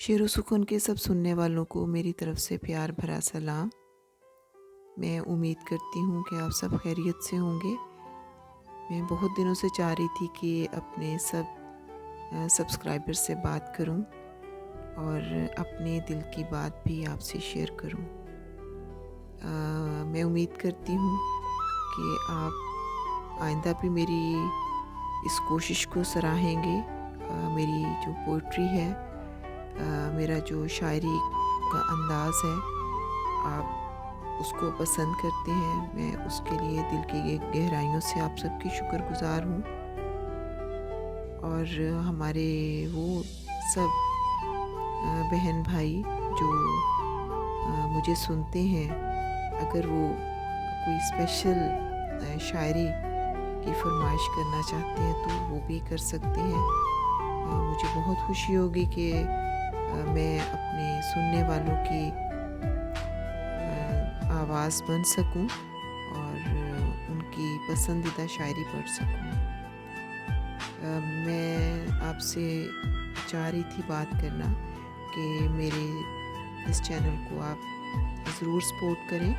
शेर व सुकून के सब सुनने वालों को मेरी तरफ से प्यार भरा सलाम। मैं उम्मीद करती हूँ कि आप सब खैरियत से होंगे। मैं बहुत दिनों से चाह रही थी कि अपने सब सब्सक्राइबर से बात करूँ और अपने दिल की बात भी आपसे शेयर करूँ। मैं उम्मीद करती हूँ कि आप आइंदा भी मेरी इस कोशिश को सराहेंगे। मेरी जो पोइट्री है, मेरा जो शायरी का अंदाज़ है, आप उसको पसंद करते हैं। मैं उसके लिए दिल की गहराइयों से आप सबकी शुक्रगुज़ार हूँ। और हमारे वो सब बहन भाई जो मुझे सुनते हैं, अगर वो कोई स्पेशल शायरी की फरमाइश करना चाहते हैं तो वो भी कर सकते हैं। मुझे बहुत खुशी होगी कि मैं अपने सुनने वालों की आवाज़ बन सकूं और उनकी पसंदीदा शायरी पढ़ सकूं। मैं आपसे चाह रही थी बात करना कि मेरे इस चैनल को आप ज़रूर सपोर्ट करें,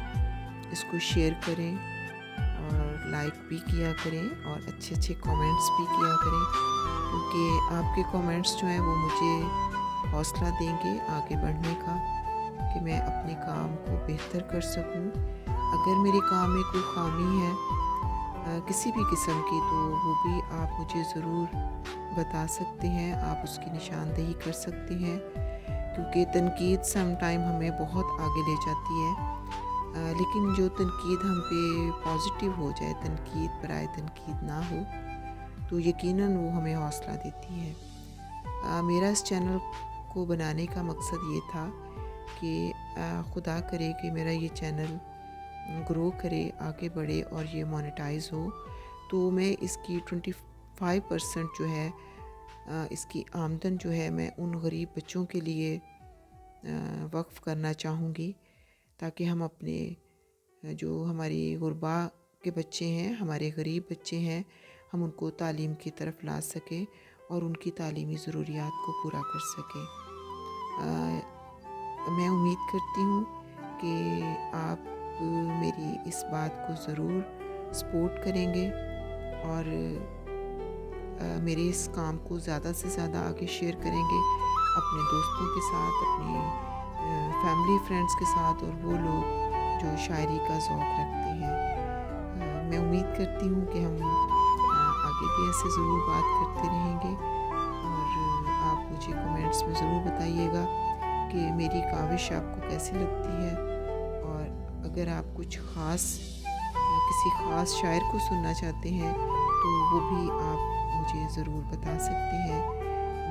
इसको शेयर करें और लाइक भी किया करें और अच्छे अच्छे कमेंट्स भी किया करें, क्योंकि आपके कमेंट्स जो हैं वो मुझे हौसला देंगे आगे बढ़ने का, कि मैं अपने काम को बेहतर कर सकूं। अगर मेरे काम में कोई खामी है किसी भी किस्म की, तो वो भी आप मुझे ज़रूर बता सकते हैं, आप उसकी निशानदेही कर सकते हैं, क्योंकि तनकीद सम टाइम हमें बहुत आगे ले जाती है। लेकिन जो तनकीद हम पे पॉजिटिव हो जाए, तनकीद बराए तनकीद ना हो, तो यकीनन वो हमें हौसला देती है। मेरा इस चैनल को बनाने का मकसद ये था कि खुदा करे कि मेरा ये चैनल ग्रो करे, आगे बढ़े और ये मोनेटाइज हो, तो मैं इसकी 25% जो है इसकी आमदन जो है मैं उन गरीब बच्चों के लिए वक्फ़ करना चाहूँगी, ताकि हम अपने जो हमारी गुरबा के बच्चे हैं, हमारे गरीब बच्चे हैं, हम उनको तालीम की तरफ ला सकें और उनकी तालीमी ज़रूरियात को पूरा कर सकें। मैं उम्मीद करती हूँ कि आप मेरी इस बात को ज़रूर सपोर्ट करेंगे और मेरे इस काम को ज़्यादा से ज़्यादा आगे शेयर करेंगे अपने दोस्तों के साथ, अपने फैमिली फ्रेंड्स के साथ और वो लोग जो शायरी का ज़ौक़ रखते हैं। मैं उम्मीद करती हूँ कि हम आगे भी ऐसे ज़रूर बात करते रहेंगे और आप मुझे कमेंट्स में ज़रूर बताइएगा कि मेरी काविश आपको कैसी लगती है, और अगर आप कुछ ख़ास किसी ख़ास शायर को सुनना चाहते हैं तो वो भी आप मुझे ज़रूर बता सकते हैं।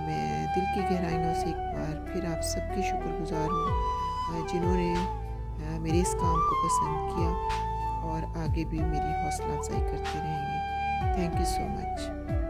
मैं दिल की गहराइयों से एक बार फिर आप सबकी शुक्रगुज़ार हूँ जिन्होंने मेरे इस काम को पसंद किया और आगे भी मेरी हौसला अफजाई करते रहेंगे। Thank you so much.